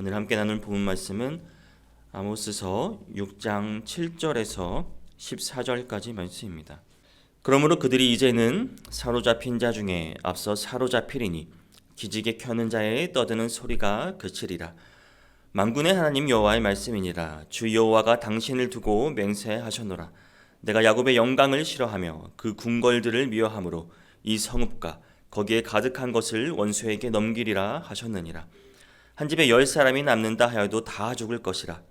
오늘 함께 나눌 본문 말씀은 아모스서 6장 7절에서 14절까지 말씀입니다. 그러므로 그들이 이제는 사로잡힌 자 중에 앞서 사로잡히리니 기지개 켜는 자의 떠드는 소리가 그치리라. 만군의 하나님 여호와의 말씀이니라. 주 여호와가 당신을 두고 맹세하셨노라. 내가 야곱의 영광을 싫어하며 그 궁궐들을 미워함으로 이 성읍과 거기에 가득한 것을 원수에게 넘기리라 하셨느니라. 한 집에 10사람이 남는다 하여도 다 죽을 것이라.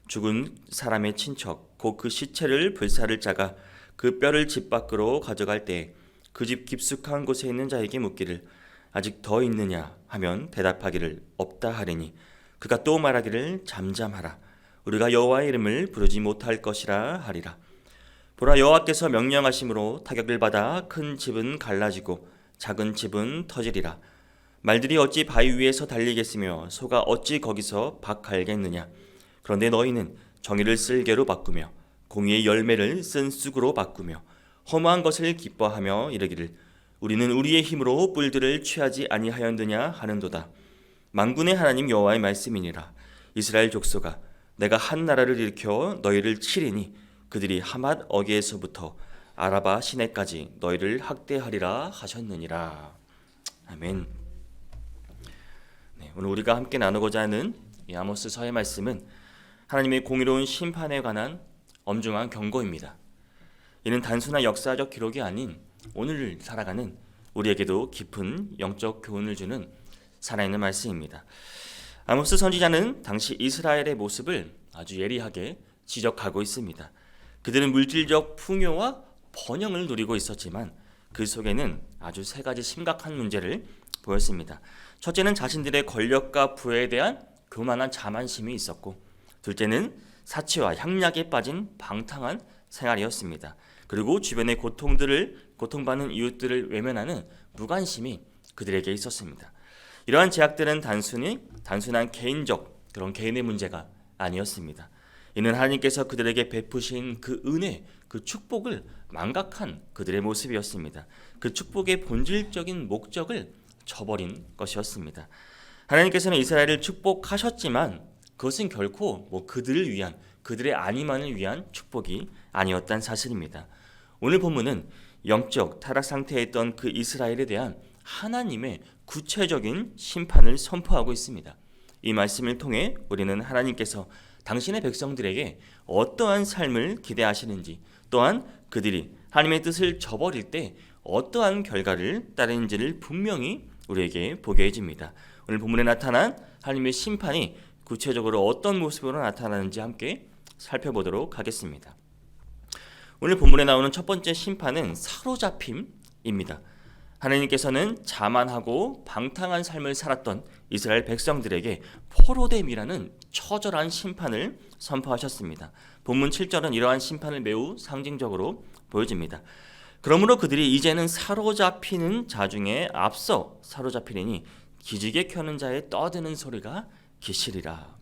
죽은 사람의 친척 곧 그 시체를 불사를 자가 그 뼈를 집 밖으로 가져갈 때에 그 집 깊숙한 곳에 있는 자에게 묻기를 아직 더 있느냐 하면 대답하기를 없다 하리니 그가 또 말하기를 잠잠하라. 우리가 여호와의 이름을 부르지 못할 것이라 하리라. 보라, 여호와께서 명령하심으로 타격을 받아 큰 집은 갈라지고 작은 집은 터지리라. 말들이 어찌 바위 위에서 달리겠으며 소가 어찌 거기서 박 갈겠느냐. 그런데 너희는 정의를 쓸개로 바꾸며 공의의 열매를 쓴 쑥으로 바꾸며 허무한 것을 기뻐하며 이르기를 우리는 우리의 힘으로 뿔들을 취하지 아니하였느냐 하는도다. 만군의 하나님 여호와의 말씀이니라. 이스라엘 족속아, 내가 한 나라를 일으켜 너희를 치리니 그들이 하맛 어귀에서부터 아라바 시내까지 너희를 학대하리라 하셨느니라. 아멘. 오늘 우리가 함께 나누고자 하는 이 아모스서의 말씀은 하나님의 공의로운 심판에 관한 엄중한 경고입니다. 이는 단순한 역사적 기록이 아닌 오늘 살아가는 우리에게도 깊은 영적 교훈을 주는 살아있는 말씀입니다. 아모스 선지자는 당시 이스라엘의 모습을 아주 예리하게 지적하고 있습니다. 그들은 물질적 풍요와 번영을 누리고 있었지만 그 속에는 아주 세 가지 심각한 문제를 보였습니다. 첫째는 자신들의 권력과 부에 대한 교만한 자만심이 있었고, 둘째는 사치와 향락에 빠진 방탕한 생활이었습니다. 그리고 주변의 고통받는 이웃들을 외면하는 무관심이 그들에게 있었습니다. 이러한 제약들은 단순한 개인적 그런 개인의 문제가 아니었습니다. 이는 하나님께서 그들에게 베푸신 그 은혜, 그 축복을 망각한 그들의 모습이었습니다. 그 축복의 본질적인 목적을 저버린 것이었습니다. 하나님께서는 이스라엘을 축복하셨지만 그것은 결코 그들을 위한, 그들의 안위만을 위한 축복이 아니었다는 사실입니다. 오늘 본문은 영적 타락 상태에 있던 그 이스라엘에 대한 하나님의 구체적인 심판을 선포하고 있습니다. 이 말씀을 통해 우리는 하나님께서 당신의 백성들에게 어떠한 삶을 기대하시는지, 또한 그들이 하나님의 뜻을 저버릴 때 어떠한 결과를 따르는지를 분명히 우리에게 보게 해줍니다. 오늘 본문에 나타난 하나님의 심판이 구체적으로 어떤 모습으로 나타나는지 함께 살펴보도록 하겠습니다. 오늘 본문에 나오는 첫 번째 심판은 사로잡힘입니다. 하나님께서는 자만하고 방탕한 삶을 살았던 이스라엘 백성들에게 포로됨이라는 처절한 심판을 선포하셨습니다. 본문 7절은 이러한 심판을 매우 상징적으로 보여줍니다. 그러므로 그들이 이제는 사로잡히는 자 중에 앞서 사로잡히리니 기지개 켜는 자의 떠드는 소리가 기시리라.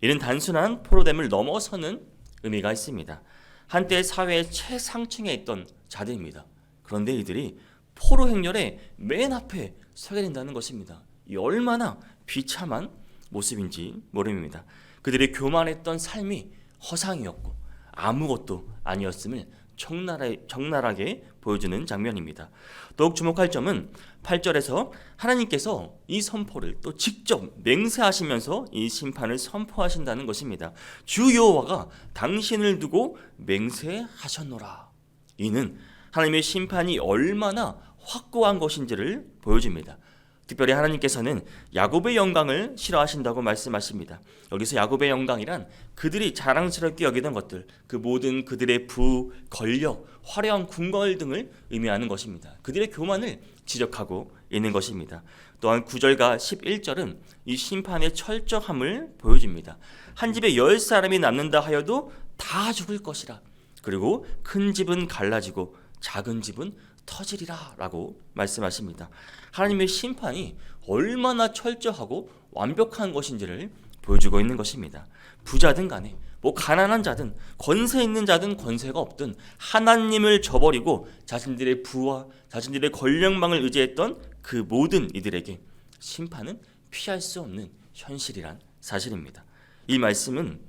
이는 단순한 포로됨을 넘어서는 의미가 있습니다. 한때 사회의 최상층에 있던 자들입니다. 그런데 이들이 포로 행렬의 맨 앞에 서게 된다는 것입니다. 이 얼마나 비참한 모습인지 모릅니다. 그들의 교만했던 삶이 허상이었고 아무것도 아니었음을 적나라하게 보여주는 장면입니다. 더욱 주목할 점은 8절에서 하나님께서 이 선포를 또 직접 맹세하시면서 이 심판을 선포하신다는 것입니다. 주 여호와가 당신을 두고 맹세하셨노라. 이는 하나님의 심판이 얼마나 확고한 것인지를 보여줍니다. 특별히 하나님께서는 야곱의 영광을 싫어하신다고 말씀하십니다. 여기서 야곱의 영광이란 그들이 자랑스럽게 여기던 것들, 그 모든 그들의 부, 권력, 화려한 궁궐 등을 의미하는 것입니다. 그들의 교만을 지적하고 있는 것입니다. 또한 9절과 11절은 이 심판의 철저함을 보여줍니다. 한 집에 10사람이 남는다 하여도 다 죽을 것이라. 그리고 큰 집은 갈라지고 작은 집은 터지리라 라고 말씀하십니다. 하나님의 심판이 얼마나 철저하고 완벽한 것인지를 보여주고 있는 것입니다. 부자든 간에 가난한 자든 권세 있는 자든 권세가 없든 하나님을 저버리고 자신들의 부와 자신들의 권력망을 의지했던 그 모든 이들에게 심판은 피할 수 없는 현실이란 사실입니다. 이 말씀은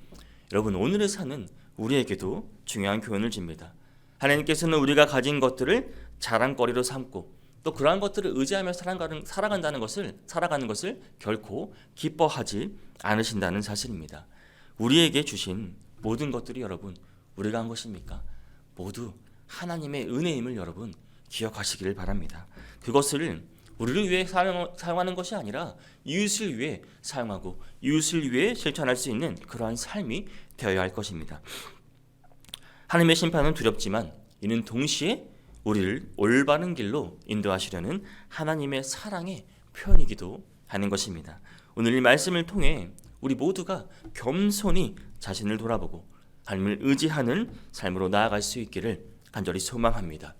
여러분 오늘을 사는 우리에게도 중요한 교훈을 줍니다. 하나님께서는 우리가 가진 것들을 자랑거리로 삼고 또 그러한 것들을 의지하며 살아가는 것을 결코 기뻐하지 않으신다는 사실입니다. 우리에게 주신 모든 것들이 여러분 우리가 한 것입니까? 모두 하나님의 은혜임을 여러분 기억하시기를 바랍니다. 그것을 우리를 위해 사용하는 것이 아니라 이웃을 위해 사용하고 이웃을 위해 실천할 수 있는 그러한 삶이 되어야 할 것입니다. 하나님의 심판은 두렵지만 이는 동시에 우리를 올바른 길로 인도하시려는 하나님의 사랑의 표현이기도 하는 것입니다. 오늘 이 말씀을 통해 우리 모두가 겸손히 자신을 돌아보고 하나님을 의지하는 삶으로 나아갈 수 있기를 간절히 소망합니다.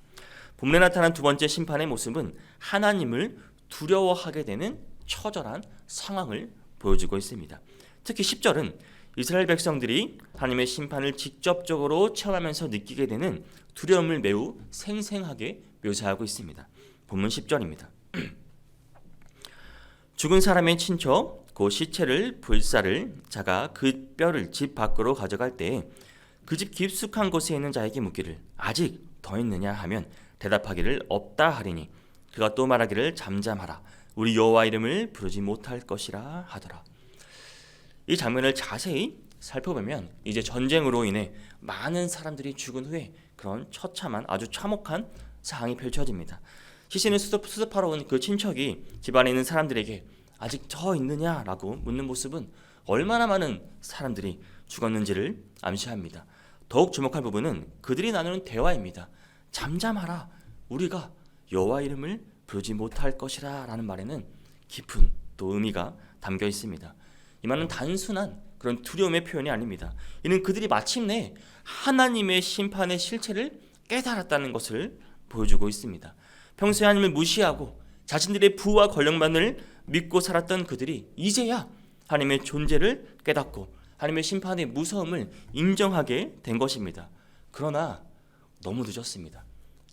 본문에 나타난 두 번째 심판의 모습은 하나님을 두려워하게 되는 처절한 상황을 보여주고 있습니다. 특히 10절은 이스라엘 백성들이 하나님의 심판을 직접적으로 체험하면서 느끼게 되는 두려움을 매우 생생하게 묘사하고 있습니다. 본문 10절입니다. 죽은 사람의 친척 그 시체를 불사를 자가 그 뼈를 집 밖으로 가져갈 때에 그 집 깊숙한 곳에 있는 자에게 묻기를 아직 더 있느냐 하면 대답하기를 없다 하리니 그가 또 말하기를 잠잠하라 우리 여호와 이름을 부르지 못할 것이라 하더라. 이 장면을 자세히 살펴보면 이제 전쟁으로 인해 많은 사람들이 죽은 후에 그런 처참한 아주 참혹한 상황이 펼쳐집니다. 시신을 수습하러 온 그 친척이 집안에 있는 사람들에게 아직 더 있느냐라고 묻는 모습은 얼마나 많은 사람들이 죽었는지를 암시합니다. 더욱 주목할 부분은 그들이 나누는 대화입니다. 잠잠하라 우리가 여호와 이름을 부르지 못할 것이라 라는 말에는 깊은 또 의미가 담겨 있습니다. 이 말은 단순한 그런 두려움의 표현이 아닙니다. 이는 그들이 마침내 하나님의 심판의 실체를 깨달았다는 것을 보여주고 있습니다. 평소에 하나님을 무시하고 자신들의 부와 권력만을 믿고 살았던 그들이 이제야 하나님의 존재를 깨닫고 하나님의 심판의 무서움을 인정하게 된 것입니다. 그러나 너무 늦었습니다.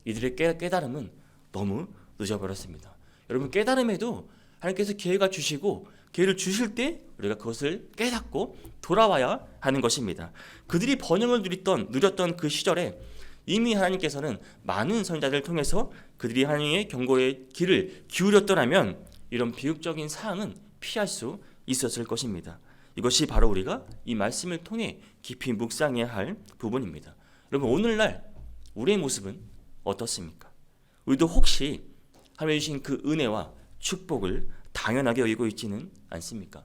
이들의 깨달음은 너무 늦어버렸습니다. 여러분 깨달음에도 하나님께서 기회가 주시고 기회를 주실 때 우리가 그것을 깨닫고 돌아와야 하는 것입니다. 그들이 번영을 누렸던 그 시절에 이미 하나님께서는 많은 선지자들을 통해서 그들이 하나님의 경고의 귀를 기울였더라면 이런 비극적인 사항은 피할 수 있었을 것입니다. 이것이 바로 우리가 이 말씀을 통해 깊이 묵상해야 할 부분입니다. 여러분 오늘날 우리의 모습은 어떻습니까? 우리도 혹시 하나님이 주신 그 은혜와 축복을 당연하게 여기고 있지는 않습니까?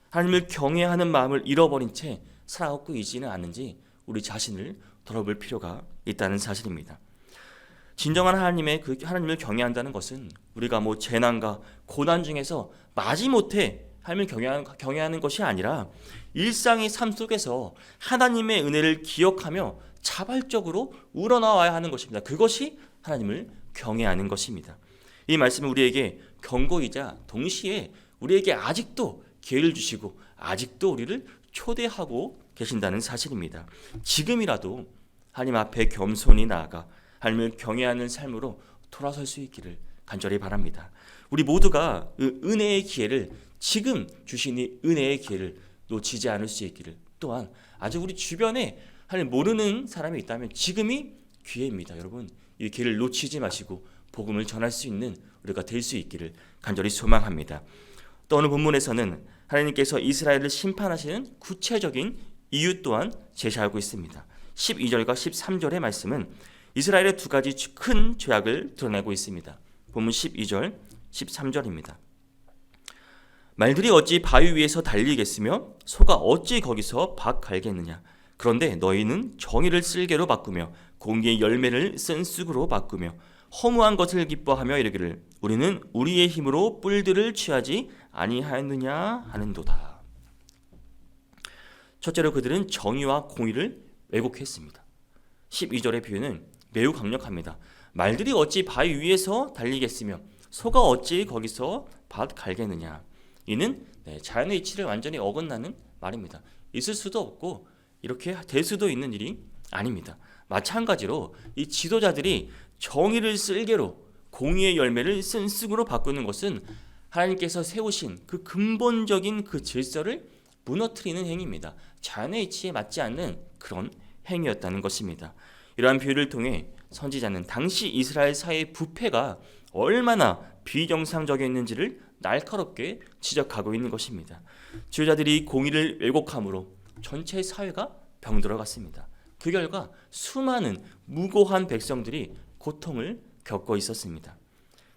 하나님을 경외하는 마음을 잃어버린 채 살아가고 있지는 않은지 우리 자신을 돌아볼 필요가 있다는 사실입니다. 진정한 하나님을 경외한다는 것은 우리가 재난과 고난 중에서 마지못해 하나님을 경외하는 것이 아니라 일상의 삶 속에서 하나님의 은혜를 기억하며 자발적으로 우러나와야 하는 것입니다. 그것이 하나님을 경외하는 것입니다. 이 말씀은 우리에게 경고이자 동시에 우리에게 아직도 기회를 주시고 아직도 우리를 초대하고 계신다는 사실입니다. 지금이라도 하나님 앞에 겸손히 나아가 하나님을 경외하는 삶으로 돌아설 수 있기를 간절히 바랍니다. 우리 모두가 그 은혜의 기회를 지금 주신 이 은혜의 기회를 놓치지 않을 수 있기를, 또한 아직 우리 주변에 하나님 모르는 사람이 있다면 지금이 기회입니다. 여러분 이 기회를 놓치지 마시고 복음을 전할 수 있는 우리가 될 수 있기를 간절히 소망합니다. 또 오늘 본문에서는 하나님께서 이스라엘을 심판하시는 구체적인 이유 또한 제시하고 있습니다. 12절과 13절의 말씀은 이스라엘의 두 가지 큰 죄악을 드러내고 있습니다. 본문 12절, 13절입니다. 말들이 어찌 바위 위에서 달리겠으며 소가 어찌 거기서 박 갈겠느냐. 그런데 너희는 정의를 쓸개로 바꾸며 공기의 열매를 쓴 쑥으로 바꾸며 허무한 것을 기뻐하며 이르기를 우리는 우리의 힘으로 뿔들을 취하지 아니하였느냐 하는도다. 첫째로 그들은 정의와 공의를 왜곡했습니다. 12절의 표현은 매우 강력합니다. 말들이 어찌 바위 위에서 달리겠으며 소가 어찌 거기서 밭 갈겠느냐. 이는 자연의 이치를 완전히 어긋나는 말입니다. 있을 수도 없고 이렇게 될 수도 있는 일이 아닙니다. 마찬가지로 이 지도자들이 정의를 쓸개로 공의의 열매를 쓴 쑥으로 바꾸는 것은 하나님께서 세우신 그 근본적인 그 질서를 무너뜨리는 행위입니다. 자연의 이치에 맞지 않는 그런 행위였다는 것입니다. 이러한 비유를 통해 선지자는 당시 이스라엘 사회의 부패가 얼마나 비정상적이었는지를 날카롭게 지적하고 있는 것입니다. 지도자들이 공의를 왜곡함으로 전체 사회가 병들어갔습니다. 그 결과 수많은 무고한 백성들이 고통을 겪고 있었습니다.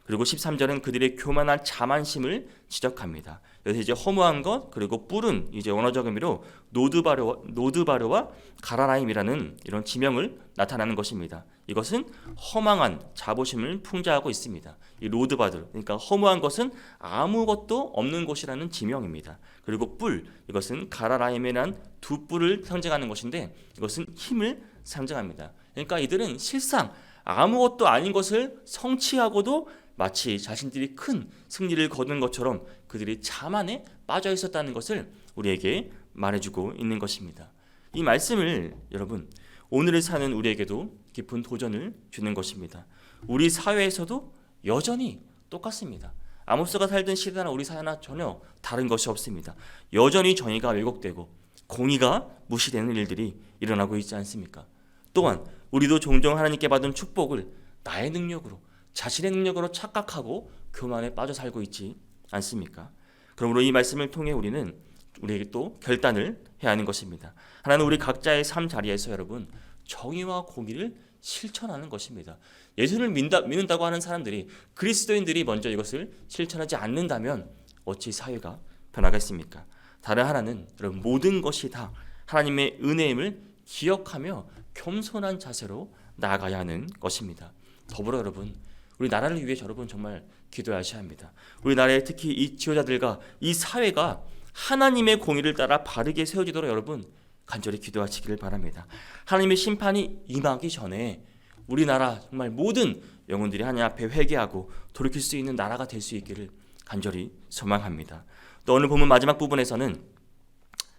그리고 13절은 그들의 교만한 자만심을 지적합니다. 여기서 이제 허무한 것 그리고 뿔은 이제 원어적 의미로 노드바르와 가라라임이라는 이런 지명을 나타나는 것입니다. 이것은 허망한 자부심을 풍자하고 있습니다. 이 로드바드 그러니까 허무한 것은 아무것도 없는 곳이라는 지명입니다. 그리고 뿔 이것은 가라라임이란 두 뿔을 상징하는 것인데 이것은 힘을 상징합니다. 그러니까 이들은 실상 아무것도 아닌 것을 성취하고도 마치 자신들이 큰 승리를 거둔 것처럼 그들이 자만에 빠져 있었다는 것을 우리에게 말해주고 있는 것입니다. 이 말씀을 여러분 오늘을 사는 우리에게도 깊은 도전을 주는 것입니다. 우리 사회에서도 여전히 똑같습니다. 아모스가 살던 시대나 우리 사회나 전혀 다른 것이 없습니다. 여전히 정의가 왜곡되고 공의가 무시되는 일들이 일어나고 있지 않습니까? 또한 우리도 종종 하나님께 받은 축복을 나의 능력으로 자신의 능력으로 착각하고 교만에 빠져 살고 있지 않습니까? 그러므로 이 말씀을 통해 우리는 우리에게 또 결단을 해야 하는 것입니다. 하나는 우리 각자의 삶 자리에서 여러분 정의와 공의를 실천하는 것입니다. 예수를 믿는다고 하는 사람들이 그리스도인들이 먼저 이것을 실천하지 않는다면 어찌 사회가 변하겠습니까? 다른 하나는 여러분 모든 것이 다 하나님의 은혜임을 기억하며 겸손한 자세로 나아가야 하는 것입니다. 더불어 여러분 우리 나라를 위해 여러분 정말 기도하셔야 합니다. 우리 나라의 특히 이 지도자들과 이 사회가 하나님의 공의를 따라 바르게 세워지도록 여러분 간절히 기도하시기를 바랍니다. 하나님의 심판이 임하기 전에 우리나라 정말 모든 영혼들이 하나님 앞에 회개하고 돌이킬 수 있는 나라가 될 수 있기를 간절히 소망합니다. 또 오늘 본문 마지막 부분에서는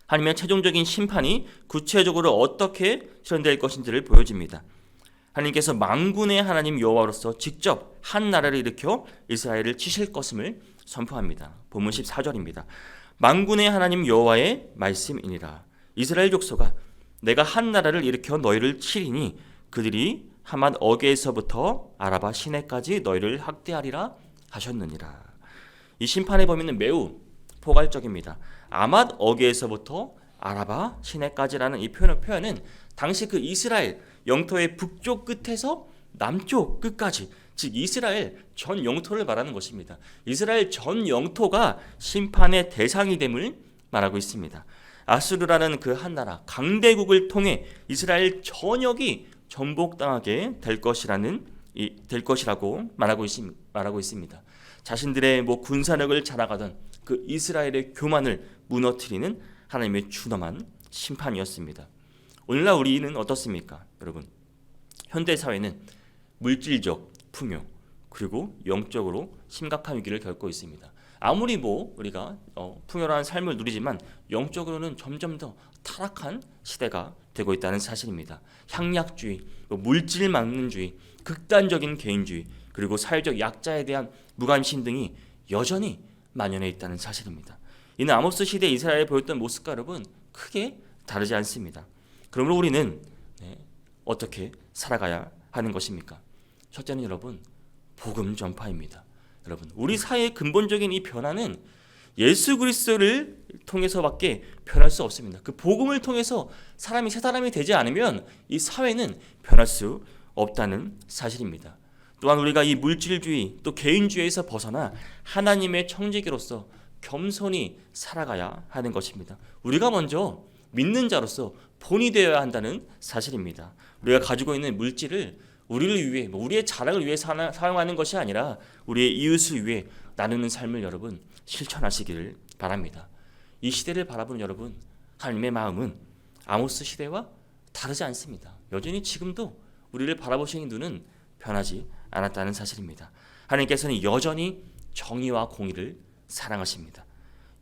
하나님의 최종적인 심판이 구체적으로 어떻게 실현될 것인지를 보여줍니다. 하나님께서 만군의 하나님 여호와로서 직접 한 나라를 일으켜 이스라엘을 치실 것임을 선포합니다. 본문 14절입니다. 만군의 하나님 여호와의 말씀이니라. 이스라엘 족속아 내가 한 나라를 일으켜 너희를 치리니 그들이 하맛 어게에서부터 아라바 시내까지 너희를 학대하리라 하셨느니라. 이 심판의 범위는 매우 포괄적입니다. 아맛 어게에서부터 아라바 시내까지라는 이 표현은 당시 그 이스라엘 영토의 북쪽 끝에서 남쪽 끝까지 즉 이스라엘 전 영토를 말하는 것입니다. 이스라엘 전 영토가 심판의 대상이 됨을 말하고 있습니다. 아수르라는 그 한 나라 강대국을 통해 이스라엘 전역이 전복당하게 될 것이라고 말하고 있습니다. 자신들의 군사력을 자랑하던 그 이스라엘의 교만을 무너뜨리는 하나님의 준엄한 심판이었습니다. 오늘날 우리는 어떻습니까? 여러분 현대 사회는 물질적 풍요 그리고 영적으로 심각한 위기를 겪고 있습니다. 아무리 우리가 풍요로운 삶을 누리지만 영적으로는 점점 더 타락한 시대가 되고 있다는 사실입니다. 향락주의, 물질망론주의, 극단적인 개인주의 그리고 사회적 약자에 대한 무관심 등이 여전히 만연해 있다는 사실입니다. 이는 아모스 시대 이스라엘에 보였던 모습과 여러분 크게 다르지 않습니다. 그러므로 우리는 어떻게 살아가야 하는 것입니까? 첫째는 여러분 복음 전파입니다. 여러분 우리 사회의 근본적인 이 변화는 예수 그리스도를 통해서밖에 변할 수 없습니다. 그 복음을 통해서 사람이 새 사람이 되지 않으면 이 사회는 변할 수 없다는 사실입니다. 또한 우리가 이 물질주의 또 개인주의에서 벗어나 하나님의 청지기로서 겸손히 살아가야 하는 것입니다. 우리가 먼저 믿는 자로서 본이 되어야 한다는 사실입니다. 우리가 가지고 있는 물질을 우리를 위해 우리의 자랑을 위해 사용하는 것이 아니라 우리의 이웃을 위해 나누는 삶을 여러분 실천하시기를 바랍니다. 이 시대를 바라보는 여러분 하나님의 마음은 아모스 시대와 다르지 않습니다. 여전히 지금도 우리를 바라보시는 눈은 변하지 않았다는 사실입니다. 하나님께서는 여전히 정의와 공의를 사랑하십니다.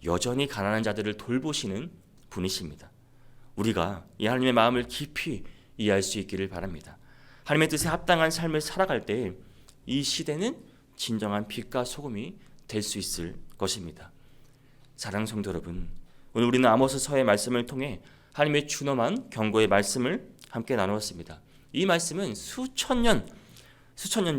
여전히 가난한 자들을 돌보시는 분이십니다. 우리가 이 하나님의 마음을 깊이 이해할 수 있기를 바랍니다. 하나님의 뜻에 합당한 삶을 살아갈 때 이 시대는 진정한 빛과 소금이 될 수 있을 것입니다. 사랑하는 성도 여러분, 오늘 우리는 아모스서의 말씀을 통해 하나님의 준엄한 경고의 말씀을 함께 나누었습니다. 이 말씀은 수천 년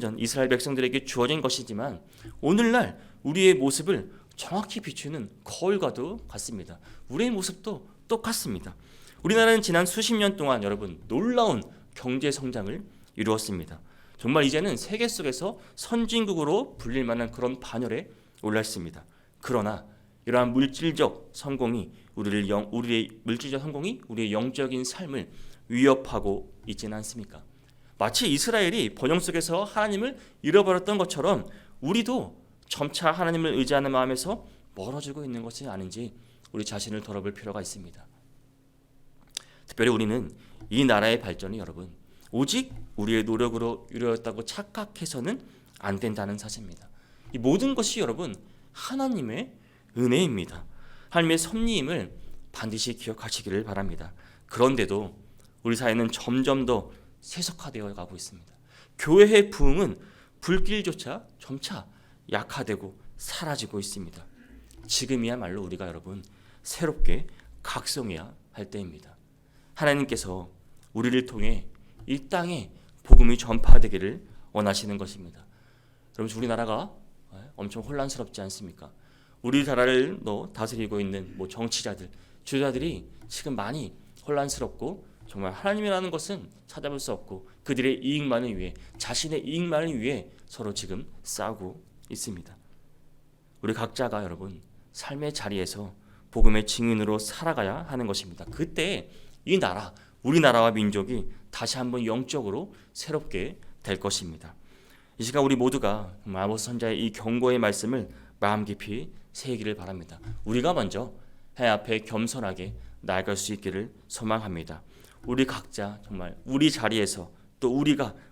전 이스라엘 백성들에게 주어진 것이지만 오늘날 우리의 모습을 정확히 비추는 거울과도 같습니다. 우리의 모습도 똑같습니다. 우리나라는 지난 수십 년 동안 여러분 놀라운 경제 성장을 이루었습니다. 정말 이제는 세계 속에서 선진국으로 불릴 만한 그런 반열에 올랐습니다. 그러나 이러한 물질적 성공이 우리의 영적인 삶을 위협하고 있지는 않습니까? 마치 이스라엘이 번영 속에서 하나님을 잃어버렸던 것처럼 우리도 점차 하나님을 의지하는 마음에서 멀어지고 있는 것이 아닌지 우리 자신을 돌아볼 필요가 있습니다. 특별히 우리는 이 나라의 발전이 여러분 오직 우리의 노력으로 이루어졌다고 착각해서는 안 된다는 사실입니다. 이 모든 것이 여러분 하나님의 은혜입니다. 하나님의 섭리임을 반드시 기억하시기를 바랍니다. 그런데도 우리 사회는 점점 더 세속화되어 가고 있습니다. 교회의 부흥은 불길조차 점차 약화되고 사라지고 있습니다. 지금이야말로 우리가 여러분 새롭게 각성해야 할 때입니다. 하나님께서 우리를 통해 이 땅에 복음이 전파되기를 원하시는 것입니다. 여러분 우리나라가 엄청 혼란스럽지 않습니까? 우리나라를 다스리고 있는 정치자들, 주자들이 지금 많이 혼란스럽고 정말 하나님이라는 것은 찾아볼 수 없고 그들의 이익만을 위해 자신의 이익만을 위해 서로 지금 싸우고 있습니다. 우리 각자가 여러분 삶의 자리에서 복음의 증인으로 살아가야 하는 것입니다. 그때 이 나라, 우리나라와 민족이 다시 한번 영적으로 새롭게 될 것입니다. 이 시간 우리 모두가 아모스 선지자의 이 경고의 말씀을 마음 깊이 새기를 바랍니다. 우리가 먼저 해 앞에 겸손하게 나아갈 수 있기를 소망합니다. 우리 각자 정말 우리 자리에서 또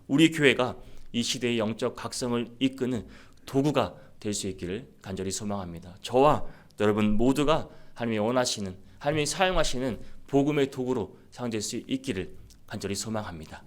우리 교회가 이 시대의 영적 각성을 이끄는 도구가 될 수 있기를 간절히 소망합니다. 저와 여러분 모두가 하나님이 원하시는, 하나님이 사용하시는 복음의 도구로 사용될 수 있기를 간절히 소망합니다.